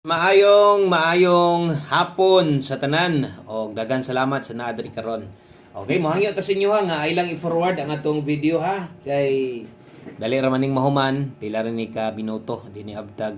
Maayong hapon sa tanan o daghang salamat sa naa diri karon. Okay, mohangyo ta sa inyo ha nga ay lang i-forward ang atong video ha kay dali ra maning mahuman pila ra ni ka minuto dinhi abtag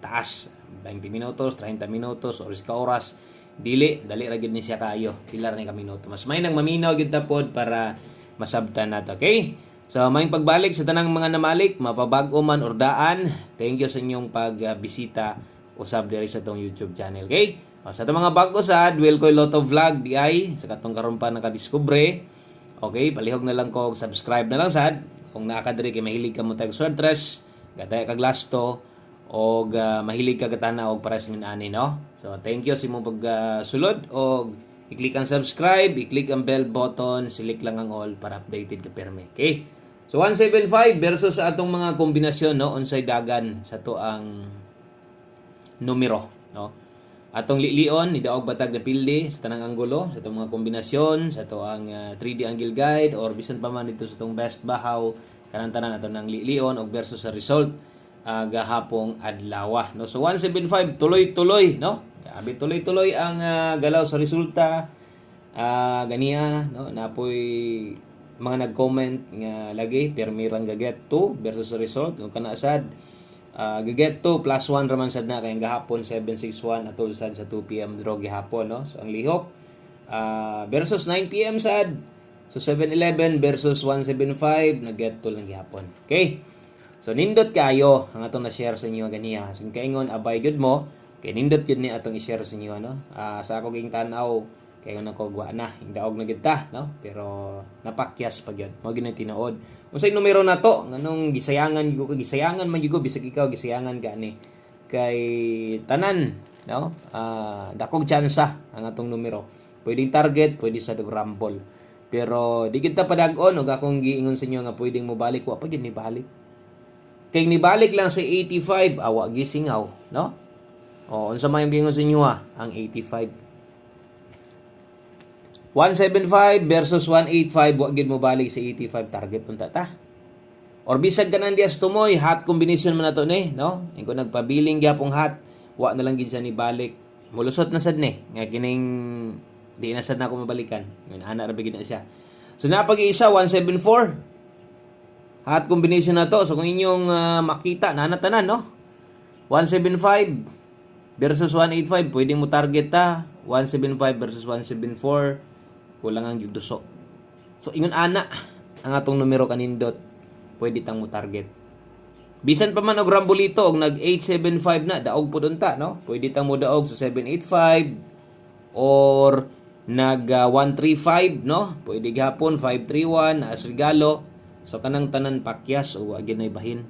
taas 20 minutos, 30 minutos or iska oras dili ra gyud ni siya kaayo pila ra ni ka minuto. Mas may nang maminaw gyud ta pod para masabtan nato. Okay? So, may pagbalik sa tanang mga namalik, mapabag-o man or daan. Thank you sa inyong pagbisita usab diri sa tong YouTube channel. Okay? O, sa itong mga bago sad, Wilcoy Lotto Vlog DI, sa katong karon pa nakadiskubre. Okay, palihog na lang ko, subscribe na lang sad. Kung naa ka diri kay mahilig ka mo tag swordress, gatay ka glasto, o mahilig ka gatana og pares min ani, no? So, thank you sa imong pagsulod og i-click ang subscribe, i-click ang bell button, select lang ang all para updated ka perme. Okay? So 175 versus sa atong mga kombinasyon, no, unsay dagan sa to ang numero, no. Atong lilion ni daog batag na pildi sa tanang anggulo sa atong mga kombinasyon sa to ang 3D angle guide or bisan pa man dito sa tong best bahaw kanang tanan ato nang lilion og versus sa result gahapong adlaw, no. So 175 tuloy-tuloy, no. Abi tuloy-tuloy ang galaw sa resulta ganiya, no, napoy mga nag-comment nga lagi permirang gaget 2 versus result kung kana sad gaget 2 plus 1 raman sad na kay gahapon 761 atol sad sa 2 PM draw gihapon, no. So ang lihok versus 9 PM sad, so 711 versus 175 naget 2 lang gihapon. Okay, so nindot kayo ang atong na-share sa inyo ganiya. So kaingon abay gud mo kay nindot gud ni atong i-share sa inyo, no. Sa ako ging tan-aw kay kung nagkogwa na, hindaog na kita, no? Pero napakyas pa yun. Mga ginang tinuod. Unsay numero na to? Nganong gisayangan man yugo, bisag ikaw, gisayangan ka ni. Kay tanan, no? Dakog tsansa ang atong numero. Pwedeng target, pwede sa rumble. Pero di kita padag-on, o akong giingon sa inyo nga pwedeng mo balik, wa pa yun ni balik. Kay nibalik lang sa 85, awa gisingaw, no? O, unsa may giingon sa inyo ang 85. 175 versus 185, wa gid mo balik sa 85 target punta ta. Or bisag kanan dias tumoy, hot combination man nato ni, no? Ingko nagpabiling gyapong hot, wa na lang gid sa ni balik. Mulusot na sad ni nga kining di na sad na ako mabalikan. Ngan ana ra bigid na siya. So napag-iisa 174. Hot combination na to. So kung inyong makita na tanan, no? 175 versus 185, pwedeng mo target ta. 175 versus 174. Kulang ang yuduso. So ingon ana ang atong numero kanindot pwede tang mo target. Bisan pa man og rambolito og nag 875 na daog pud unta, no? Pwede tang mo daog sa 785 or nag 135, no? Pwede gihapon 531 as regalo. So kanang tanan pakyas o agin nay bahin.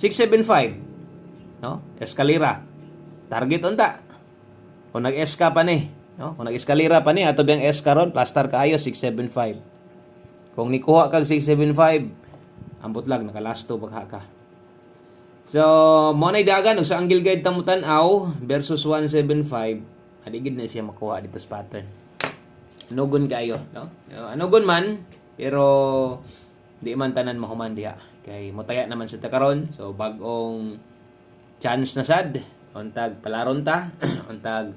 675, no? Eskalera. Target unta. Kung nag-eska pa ni, no? Kung nag-eskalera pa ni ato biyang eska ron, plastar kaayo 675. Kung nikuha kag 675, ambot lang nakalasto pagha ka. So, mo nay dagan og sa angle guide tamo tan-aw versus 175, adigid na siya makuha dito sa pattern. Anugon kayo, no? Anugon man, pero di man tanan mahuman diha. Kay motaya naman sa takaron, so bag-ong chance na sad, untag palaron ta, untag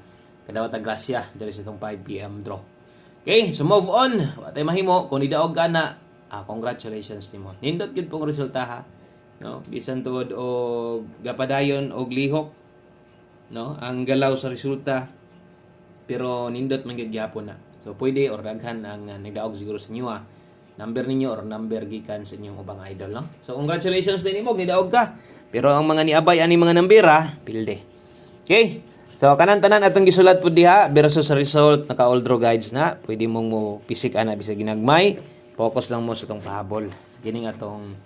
kadawat ang grasya diri sa itong 5 PM draw. Okay, so move on. Watay mahimo kung nidaog ka na, congratulations nimo. Nindot gyud pong resulta ha. No, bisan tuod og gapadayon og lihok, no, ang galaw sa resulta. Pero nindot man gyud gyapon na. So pwede or daghan ang nidaog siguro sa inyo ha. Number ninyo or number gikan sa inyong ubang idol, no. So congratulations din nimo nidaog ka. Pero ang mga niabay ani mga nambera, pilde. Okay? So kanan tanan atong gisulat pud diha versus sa result naka all draw guides na. Pwede mong mo pisik ana bisag ginagmay. Focus lang mo sa tong pahabol. Kining atong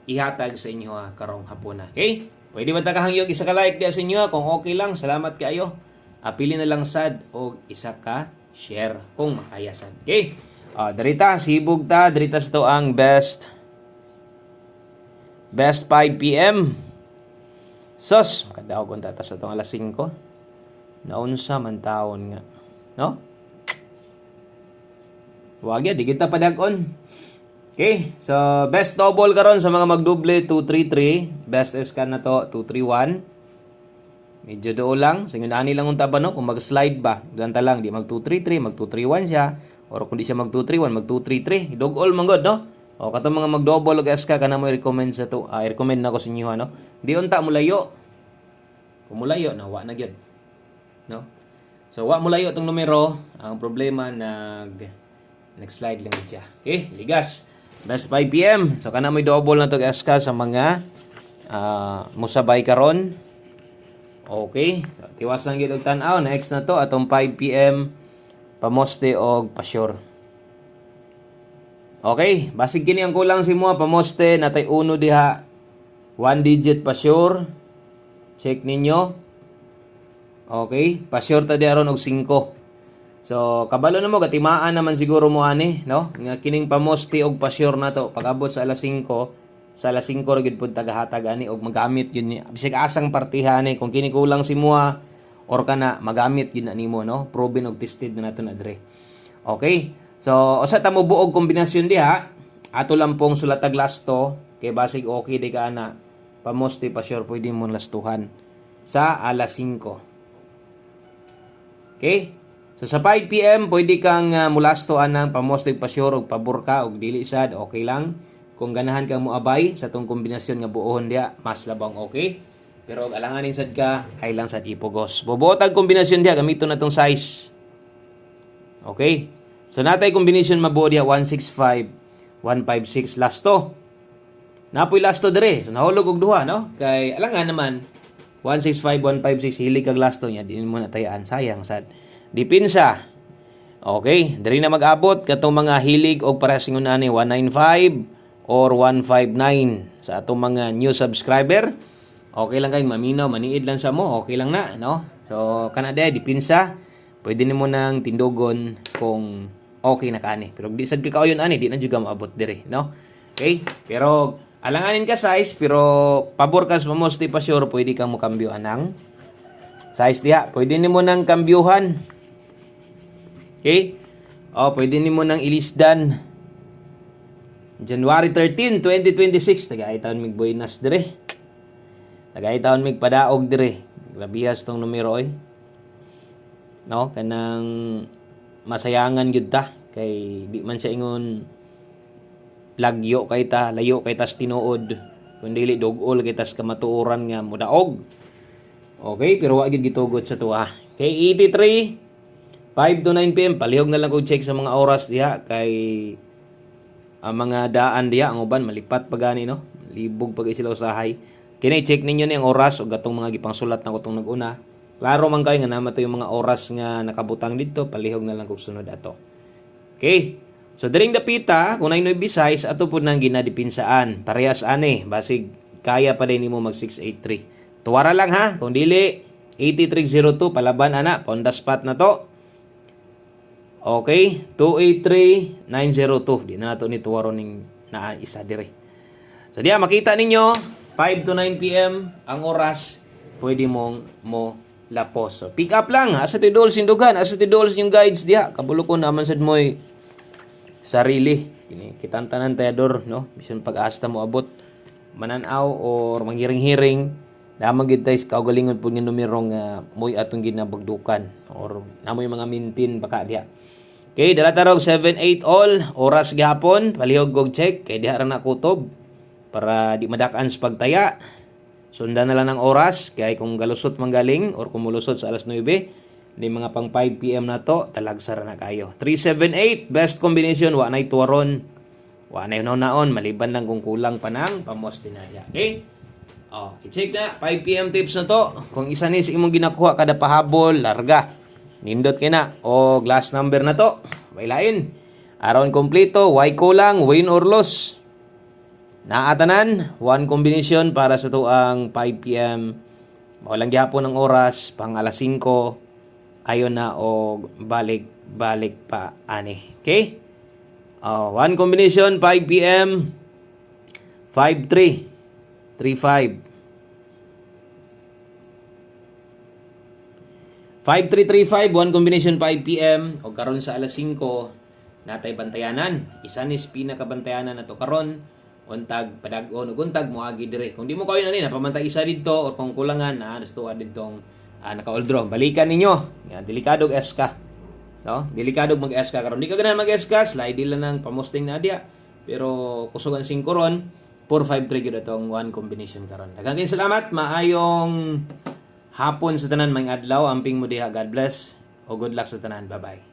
ihatag sa inyo karong hapon na. Okay? Pwede ba ta kahangyog isa ka like diha sa inyo kung okay lang. Salamat kaayo. Apili na lang sad og isa ka share kung makaya sad. Okay? Darita sibog ta, darita sa to ang best 5 PM. Sos, makadaog kung tatas sa itong alas 5. Naunsa man taon nga. No? Wag ya, di kita padag-on. Okay, so best double karon sa mga magdoble 233. Best is kan na to 231. Medyo doon lang. So, yun ani lang unta ba, no? Kung mag-slide ba, ganta lang. Di mag 233, mag 231 siya. Or kung di siya mag 231, mag 233. Dog all man god, no? O, katong mga mag-double o SK, ka na mo recommend sa to. I-recommend na ko sa inyo, no? Di unta mulayo. Kung mulayo, na wa na gyud. No? So, wa mulayo tong numero. Ang problema, nag-slide lang siya. Okay, ligas. That's 5 p.m. So, ka na mo double na to SK sa mga musabay karon. Okay, tiwas lang gyud og tan-aw. Next na to atong 5 p.m. pamoste og pasyur. Okay, basig kini ang kulang si mo pamoste natay uno diha. 1 digit pasyur. Check ninyo. Okay, pasyur ta diha ron og 5. So, kabalo na mo gatimaan naman siguro mo ani, no? Nga kining pamoste og pasyur na to pag-abot sa alas 5. Sa alas 5 ra gid pud tagahatag ani og magamit yun ni bisig asang partihan ni kung kini kulang si mua or kana magamit gid na nimo, no? Proven og tested na nato na dire. Okay? So usa ta mo buog kombinasyon diha, ato lang pong sulatag lasto kay basig okay di ka ana. Pamoste pa sure pwede mo lastuhan sa alas 5. Okay? So sa 5 PM pwede kang mulastoan ng pamoste pa sure og pabor ka og dili sad okay lang. Kung ganahan kang moabay sa tong kombinasyon nga buohon dia, mas labang okay. Pero alanganin sad ka, ay lang sad ipugos. Bubuotag kombinasyon dia gamiton na tong size. Okay. So natay kombinasyon mabuo dia 165, 156 lasto. Napoy lasto dire. So nahulog og duha, no? Kay alangan naman 165, 156 hilig kag lasto niya, di mo natayaan, sayang sad. Dipinsa. Okay, diri na mag-abot katong mga hilig og para singon ani 195 or 159 sa atong mga new subscriber. Okay lang kay maminaw, maniid lang sa mo, okay lang na, no? So kana day dipinsa, pwede nimo nang tindogon kung okay na kani. Pero di sad ka kauyon ani, di na juga maabot dire, no? Okay? Pero alanganin ka size, pero pabor ka sa pamoste pa sure pwede kang mo kambyohan ng size diha. Pwede nimo nang kambyuhan. Okay? O pwede nimo nang ilisdan January 13, 2026, tagay-taon mig buenas dire. Tagay-taon mig padaog dire. Grabihas tong numero oy. No, kanang masayangan gyud ta kay di man siya ingon lagyo kay ta, layo kay tas tinuod. Kun dili dugol kay tas kamatuoran nga modaog. Okay, pero wa gyud gitugot sa tuwa. Kay 83 5 to 9 PM palihog na lang ko check sa mga oras diha kay ang mga daan diya ang uban malipat pa gani, no? Libog pag sila usahay. Kini check ninyo ni ang oras o gatong mga gipangsulat na kutong nag-una. Klaro man kayo nga naman to yung mga oras nga nakabutang dito, palihog na lang kung sunod ato. Okay. So diring dapita kung nay Bisayas ato pud nang ginadipinsaan. Parehas ani, basig kaya pa din nimo mag 683. Tuwara lang ha, kung dili 8302 palaban ana, on the spot na to. Okay, 283-902. Di na nato ni tuwaro ning naa isa dire. So diya makita ninyo 5 to 9 PM ang oras pwede mong mo lapos. So pick up lang asa ti dols indugan, asa ti dols yung guides diya. Kabulokon naman sad moy sarili. Kini kitantanan tayador, no? Bisan pag-asta mo abot mananaw or manghiring-hiring damang gid tay kaugalingon pud nga numero nga moy atong ginabagdukan or namoy mga mintin baka diya. Okay, dala tarog 7-8 all, oras gihapon, palihog og check, kay diha ra na kutob para di madakan sa pagtaya. Sundan na lang ng oras, kay kung galusot manggaling or kung mulusot sa alas 9, di mga pang 5 PM na to, talagsara na kayo. 378, best combination, wa nay tuwaron, wa nay naon, maliban lang kung kulang pa ng pamoste na diya. Okay? Oh, i-check na 5 PM tips na to. Kung isa ni sa imong ginakuha kada pahabol, larga. Nindot kay na o glass number na to. Bailain. Aron kompleto, why kulang, win or loss. Naatanan, one combination para sa to ang 5 PM. Walang gyapon ng oras, pang alas 5. Ayon na o balik pa ani. Okay? One combination 5 PM 53 35 5335, one combination 5 PM o karon sa alas 5 natay bantayanan. Isa ni pinakabantayanan nato karon untag padag-on ug untag moagi dire. Kung di mo kayo na ni napamantay isa didto or kung kulangan nastuwa didtong naka-all draw. Balikan ninyo. Nga delikado S ka. No? Delikado mag-S ka karon. Di ka ganahan mag-S ka, slide lang nang pamusting na dia. Pero kusugan 5 ron, 4-5 trigger itong one combination karon. Daghang kayong salamat. Maayong hapon sa tanan, may adlaw. Amping mo diha. God bless. O good luck sa tanan. Bye-bye.